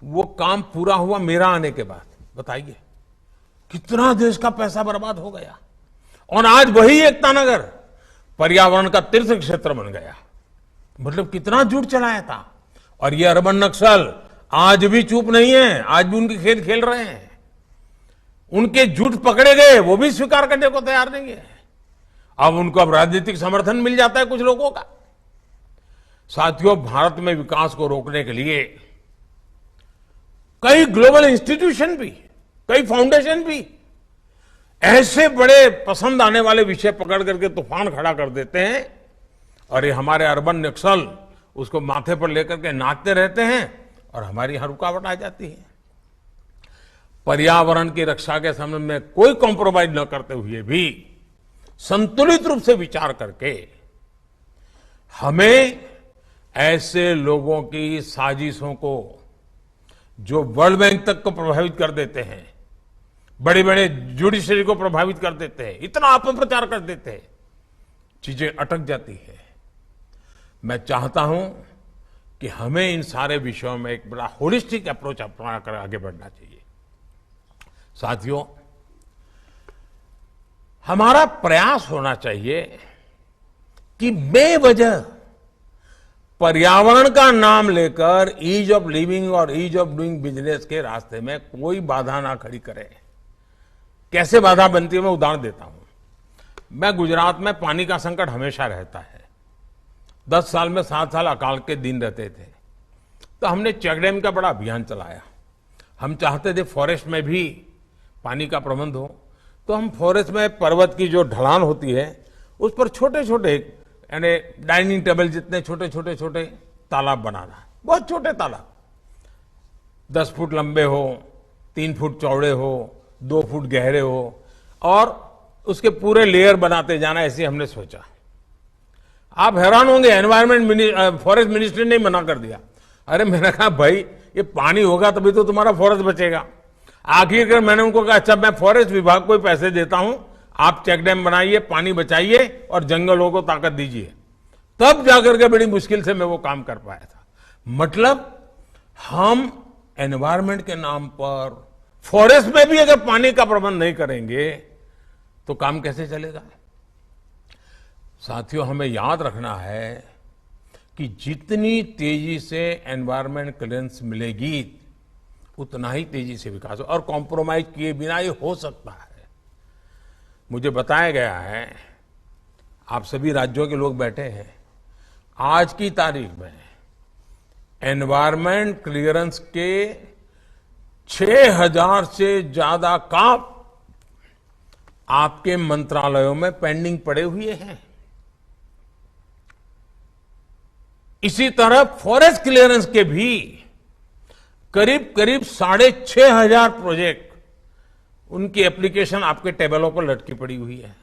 वो काम पूरा हुआ मेरा आने के बाद। बताइए कितना देश का पैसा बर्बाद हो गया। और आज वही एकता नगर पर्यावरण का तीर्थ क्षेत्र बन गया। मतलब कितना झूठ चलाया था। और ये अर्बन नक्सल आज भी चुप नहीं है, आज भी उनके खेल खेल रहे हैं। उनके झूठ पकड़े गए, वो भी स्वीकार करने को तैयार नहीं है। अब उनको अब राजनीतिक समर्थन मिल जाता है कुछ लोगों का। साथियों, भारत में विकास को रोकने के लिए कई ग्लोबल इंस्टीट्यूशन भी, कई फाउंडेशन भी ऐसे बड़े पसंद आने वाले विषय पकड़ करके तूफान खड़ा कर देते हैं और ये हमारे अर्बन नक्सल उसको माथे पर लेकर के नाचते रहते हैं और हमारी हर रुकावट आ जाती है। पर्यावरण की रक्षा के संबंध में कोई कॉम्प्रोमाइज न करते हुए भी संतुलित रूप से विचार करके हमें ऐसे लोगों की साजिशों को, जो वर्ल्ड बैंक तक को प्रभावित कर देते हैं, बड़े बड़े जुडिशरी को प्रभावित कर देते हैं, इतना अपप्रचार कर देते हैं, चीजें अटक जाती है। मैं चाहता हूं कि हमें इन सारे विषयों में एक बड़ा होलिस्टिक अप्रोच अपना कर आगे बढ़ना चाहिए। साथियों, हमारा प्रयास होना चाहिए कि बेवजह पर्यावरण का नाम लेकर ईज ऑफ लिविंग और ईज ऑफ डूइंग बिजनेस के रास्ते में कोई बाधा ना खड़ी करे। कैसे बाधा बनती है मैं उदाहरण देता हूं। मैं गुजरात में पानी का संकट हमेशा रहता है। 10 साल में 7 साल अकाल के दिन रहते थे, तो हमने चेक डैम का बड़ा अभियान चलाया। हम चाहते थे फॉरेस्ट में भी पानी का प्रबंध हो, तो हम फॉरेस्ट में पर्वत की जो ढलान होती है उस पर छोटे छोटे यानी डाइनिंग टेबल जितने छोटे छोटे छोटे तालाब बनाना, बहुत छोटे तालाब, 10 फुट लंबे हो, 3 फुट चौड़े हो, 2 फुट गहरे हो, और उसके पूरे लेयर बनाते जाना, ऐसे हमने सोचा। आप हैरान होंगे, एनवायरमेंट फॉरेस्ट मिनिस्ट्री ने मना कर दिया। अरे मैंने कहा भाई ये पानी होगा तभी तो तुम्हारा फॉरेस्ट बचेगा। आखिरकार मैंने उनको कहा अच्छा मैं फॉरेस्ट विभाग को पैसे देता हूं, आप चेक डैम बनाइए, पानी बचाइए और जंगलों को ताकत दीजिए। तब जाकर के बड़ी मुश्किल से मैं वो काम कर पाया था। मतलब हम एनवायरमेंट के नाम पर फॉरेस्ट में भी अगर पानी का प्रबंध नहीं करेंगे तो काम कैसे चलेगा। साथियों, हमें याद रखना है कि जितनी तेजी से एनवायरमेंट क्लियरेंस मिलेगी उतना ही तेजी से विकास हो, और कॉम्प्रोमाइज किए बिना ये हो सकता है। मुझे बताया गया है, आप सभी राज्यों के लोग बैठे हैं, आज की तारीख में एनवायरमेंट क्लियरेंस के 6000 से ज्यादा काम आपके मंत्रालयों में पेंडिंग पड़े हुए हैं। इसी तरह फॉरेस्ट क्लियरेंस के भी करीब करीब 6500 प्रोजेक्ट, उनकी एप्लीकेशन आपके टेबलों पर लटकी पड़ी हुई है।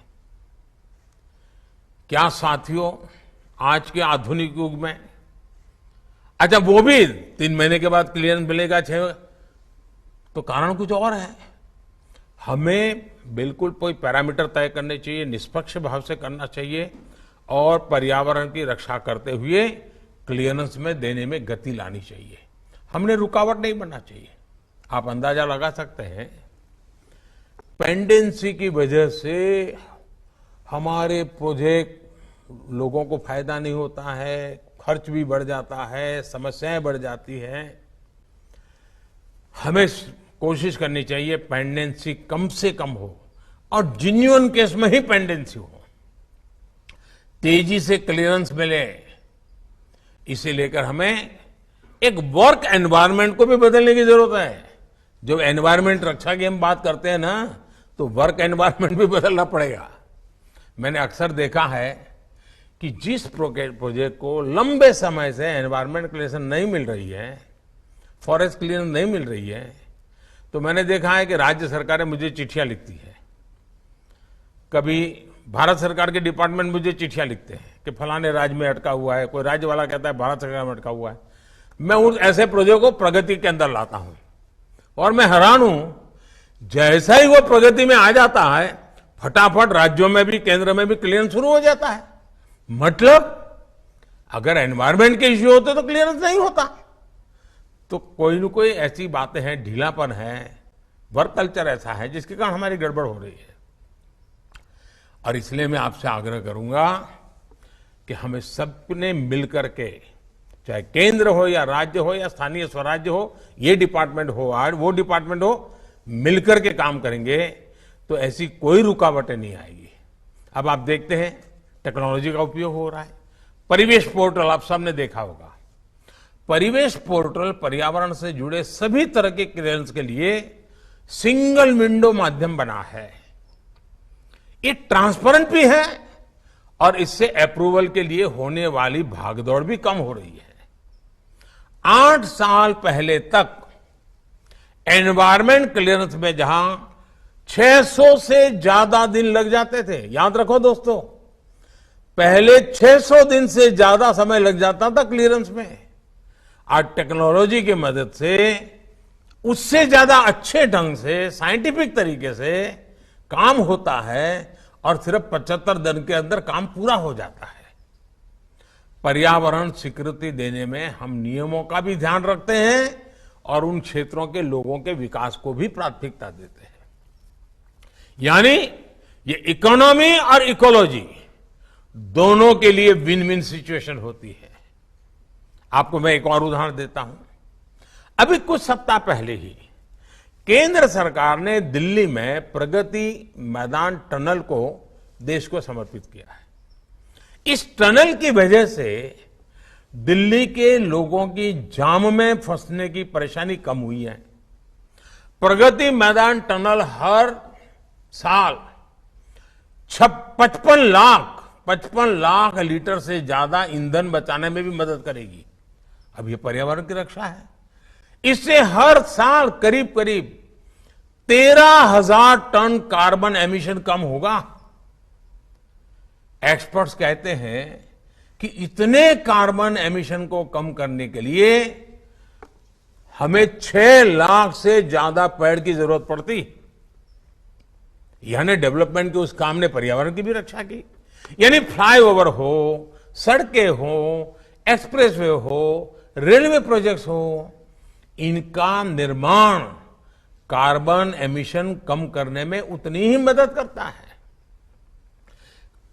क्या साथियों, आज के आधुनिक युग में, अच्छा वो भी 3 महीने के बाद क्लियरेंस मिलेगा, 6, तो कारण कुछ और है। हमें बिल्कुल कोई पैरामीटर तय करने चाहिए, निष्पक्ष भाव से करना चाहिए, और पर्यावरण की रक्षा करते हुए क्लियरेंस में देने में गति लानी चाहिए। हमने रुकावट नहीं बनना चाहिए। आप अंदाजा लगा सकते हैं, पेंडेंसी की वजह से हमारे प्रोजेक्ट लोगों को फायदा नहीं होता है, खर्च भी बढ़ जाता है, समस्याएं बढ़ जाती हैं। हमें कोशिश करनी चाहिए पेंडेंसी कम से कम हो, और जेन्युइन केस में ही पेंडेंसी हो, तेजी से क्लियरेंस मिले। इसे लेकर हमें एक वर्क एनवायरनमेंट को भी बदलने की जरूरत है। जो एनवायरनमेंट रक्षा की हम बात करते हैं ना, तो वर्क एनवायरनमेंट भी बदलना पड़ेगा। मैंने अक्सर देखा है कि जिस प्रोजेक्ट को लंबे समय से एनवायरनमेंट क्लियरेंस नहीं मिल रही है, फॉरेस्ट क्लियरेंस नहीं मिल रही है, तो मैंने देखा है कि राज्य सरकारें मुझे चिट्ठियां लिखती है। कभी भारत सरकार के डिपार्टमेंट मुझे चिट्ठियां लिखते हैं कि फलाने राज्य में अटका हुआ है, कोई राज्य वाला कहता है भारत सरकार में अटका हुआ है। मैं उन ऐसे प्रोजेक्ट को प्रगति के अंदर लाता हूं, और मैं हैरान हूं, जैसा ही वो प्रगति में आ जाता है, फटाफट राज्यों में भी केंद्र में भी क्लियरेंस शुरू हो जाता है। मतलब अगर एनवायरमेंट के इश्यू होते तो क्लियरेंस नहीं होता। तो कोई न कोई ऐसी बातें हैं, ढीलापन है, वर्क कल्चर ऐसा है जिसके कारण हमारी गड़बड़ हो रही है। और इसलिए मैं आपसे आग्रह करूंगा कि हमें सबने मिलकर के, चाहे केंद्र हो या राज्य हो या स्थानीय स्वराज्य हो, ये डिपार्टमेंट हो और वो डिपार्टमेंट हो, मिलकर के काम करेंगे तो ऐसी कोई रुकावटें नहीं आएगी। अब आप देखते हैं टेक्नोलॉजी का उपयोग हो रहा है। परिवेश पोर्टल आप सबने देखा होगा। परिवेश पोर्टल पर्यावरण से जुड़े सभी तरह के क्लियरेंस के लिए सिंगल विंडो माध्यम बना है। ये ट्रांसपेरेंट भी है, और इससे अप्रूवल के लिए होने वाली भागदौड़ भी कम हो रही है। 8 साल पहले तक एनवायरमेंट क्लियरेंस में जहां 600 से ज्यादा दिन लग जाते थे, याद रखो दोस्तों, पहले 600 दिन से ज्यादा समय लग जाता था क्लियरेंस में। आज टेक्नोलॉजी की मदद से उससे ज्यादा अच्छे ढंग से, साइंटिफिक तरीके से काम होता है, और सिर्फ 75 दिन के अंदर काम पूरा हो जाता है। पर्यावरण स्वीकृति देने में हम नियमों का भी ध्यान रखते हैं और उन क्षेत्रों के लोगों के विकास को भी प्राथमिकता देते हैं। यानी ये इकोनॉमी और इकोलॉजी दोनों के लिए विन विन सिचुएशन होती है। आपको मैं एक और उदाहरण देता हूं। अभी कुछ सप्ताह पहले ही केंद्र सरकार ने दिल्ली में प्रगति मैदान टनल को देश को समर्पित किया है। इस टनल की वजह से दिल्ली के लोगों की जाम में फंसने की परेशानी कम हुई है। प्रगति मैदान टनल हर साल 55 लाख लीटर से ज्यादा ईंधन बचाने में भी मदद करेगी। अब ये पर्यावरण की रक्षा है। इससे हर साल करीब करीब 13,000 टन कार्बन एमिशन कम होगा। एक्सपर्ट्स कहते हैं कि इतने कार्बन एमिशन को कम करने के लिए हमें 6 लाख से ज्यादा पेड़ की जरूरत पड़ती। यानी डेवलपमेंट के उस काम ने पर्यावरण की भी रक्षा की। यानी फ्लाईओवर हो, सड़कें हो, एक्सप्रेसवे हो, रेलवे प्रोजेक्ट्स हो, इनका निर्माण कार्बन एमिशन कम करने में उतनी ही मदद करता है।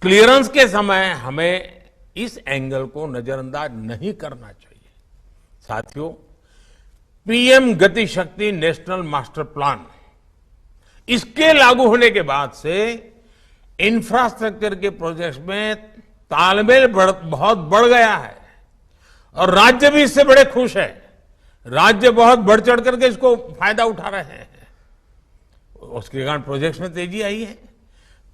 क्लियरेंस के समय हमें इस एंगल को नजरअंदाज नहीं करना चाहिए। साथियों, पीएम गति शक्ति नेशनल मास्टर प्लान, इसके लागू होने के बाद से इंफ्रास्ट्रक्चर के प्रोजेक्ट्स में तालमेल बहुत बढ़ गया है और राज्य भी इससे बड़े खुश है। राज्य बहुत बढ़ चढ़ करके इसको फायदा उठा रहे हैं। उसके कारण प्रोजेक्ट्स में तेजी आई है।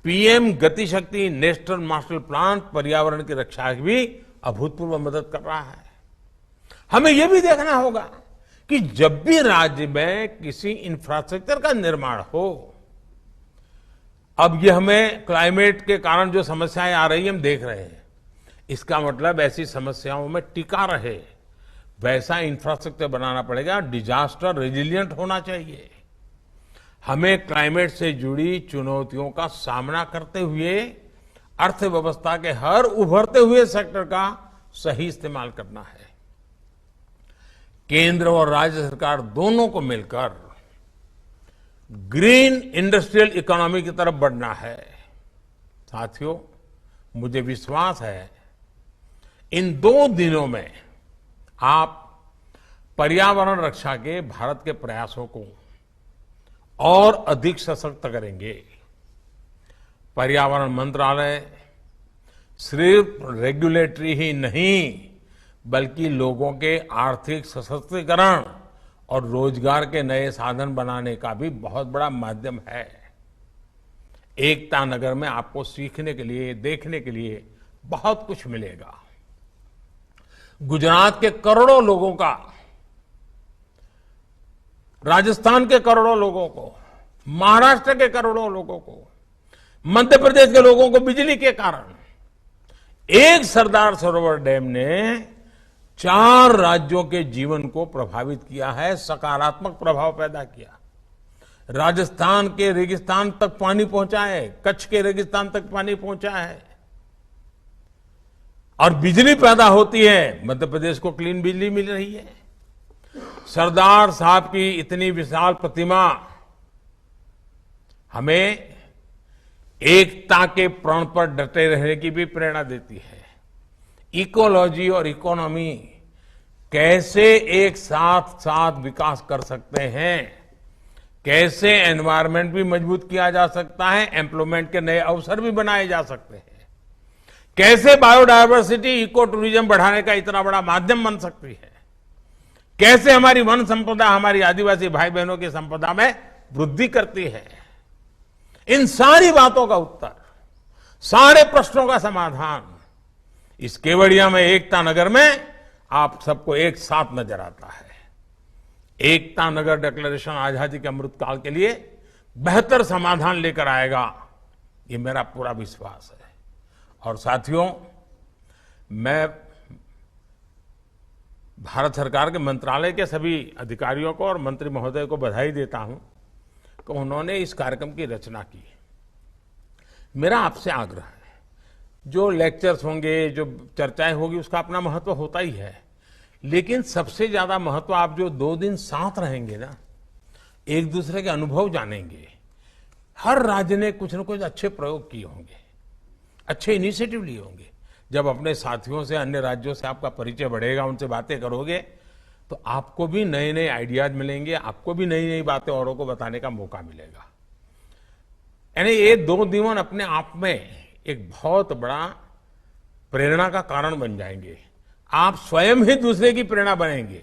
पीएम गति शक्ति नेशनल मास्टर प्लान पर्यावरण की रक्षा की भी अभूतपूर्व मदद कर रहा है। हमें यह भी देखना होगा कि जब भी राज्य में किसी इंफ्रास्ट्रक्चर का निर्माण हो, अब ये हमें क्लाइमेट के कारण जो समस्याएं आ रही हैं हम देख रहे हैं, इसका मतलब ऐसी समस्याओं में टिका रहे वैसा इंफ्रास्ट्रक्चर बनाना पड़ेगा। डिजास्टर रेजिलिएंट होना चाहिए। हमें क्लाइमेट से जुड़ी चुनौतियों का सामना करते हुए अर्थव्यवस्था के हर उभरते हुए सेक्टर का सही इस्तेमाल करना है। केंद्र और राज्य सरकार दोनों को मिलकर ग्रीन इंडस्ट्रियल इकोनॉमी की तरफ बढ़ना है। साथियों, मुझे विश्वास है इन 2 दिनों में आप पर्यावरण रक्षा के भारत के प्रयासों को और अधिक सशक्त करेंगे। पर्यावरण मंत्रालय सिर्फ रेगुलेटरी ही नहीं बल्कि लोगों के आर्थिक सशक्तिकरण और रोजगार के नए साधन बनाने का भी बहुत बड़ा माध्यम है। एकता नगर में आपको सीखने के लिए, देखने के लिए बहुत कुछ मिलेगा। गुजरात के करोड़ों लोगों का, राजस्थान के करोड़ों लोगों को, महाराष्ट्र के करोड़ों लोगों को, मध्य प्रदेश के लोगों को बिजली के कारण एक सरदार सरोवर डैम ने 4 राज्यों के जीवन को प्रभावित किया है, सकारात्मक प्रभाव पैदा किया। राजस्थान के रेगिस्तान तक पानी पहुंचा है, कच्छ के रेगिस्तान तक पानी पहुंचा है और बिजली पैदा होती है। मध्य प्रदेश को क्लीन बिजली मिल रही है। सरदार साहब की इतनी विशाल प्रतिमा हमें एकता के प्रण पर डटे रहने की भी प्रेरणा देती है। इकोलॉजी और इकोनॉमी कैसे एक साथ साथ विकास कर सकते हैं, कैसे एनवायरनमेंट भी मजबूत किया जा सकता है, एम्प्लॉयमेंट के नए अवसर भी बनाए जा सकते हैं, कैसे बायोडायवर्सिटी, इको टूरिज्म बढ़ाने का इतना बड़ा माध्यम बन सकती है, कैसे हमारी वन संपदा, हमारी आदिवासी भाई बहनों की संपदा में वृद्धि करती है। इन सारी बातों का उत्तर, सारे प्रश्नों का समाधान इस केवड़िया में, एकता नगर में आप सबको एक साथ नजर आता है। एकता नगर डिक्लेरेशन आजादी के अमृत काल के लिए बेहतर समाधान लेकर आएगा, ये मेरा पूरा विश्वास है। और साथियों, मैं भारत सरकार के मंत्रालय के सभी अधिकारियों को और मंत्री महोदय को बधाई देता हूं कि उन्होंने इस कार्यक्रम की रचना की। मेरा आपसे आग्रह है, जो लेक्चर्स होंगे, जो चर्चाएं होगी, उसका अपना महत्व होता ही है, लेकिन सबसे ज्यादा महत्व आप जो 2 दिन साथ रहेंगे ना, एक दूसरे के अनुभव जानेंगे। हर राज्य ने कुछ न कुछ अच्छे प्रयोग किए होंगे, अच्छे इनिशिएटिव लिए होंगे। जब अपने साथियों से, अन्य राज्यों से आपका परिचय बढ़ेगा, उनसे बातें करोगे, तो आपको भी नए नए आइडियाज मिलेंगे, आपको भी नई नई बातें औरों को बताने का मौका मिलेगा। यानी ये 2 दिन अपने आप में एक बहुत बड़ा प्रेरणा का कारण बन जाएंगे। आप स्वयं ही दूसरे की प्रेरणा बनेंगे,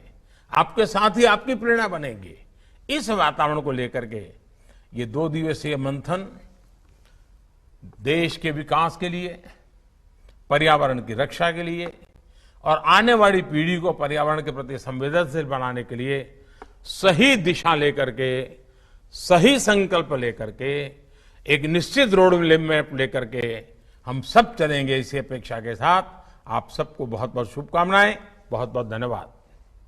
आपके साथ ही आपकी प्रेरणा बनेंगे। इस वातावरण को लेकर के ये 2 दिवसीय मंथन देश के विकास के लिए, पर्यावरण की रक्षा के लिए और आने वाली पीढ़ी को पर्यावरण के प्रति संवेदनशील बनाने के लिए सही दिशा लेकर के, सही संकल्प लेकर के, एक निश्चित रोड मैप लेकर के हम सब चलेंगे, इसी अपेक्षा के साथ आप सबको बहुत बहुत शुभकामनाएं, बहुत बहुत धन्यवाद।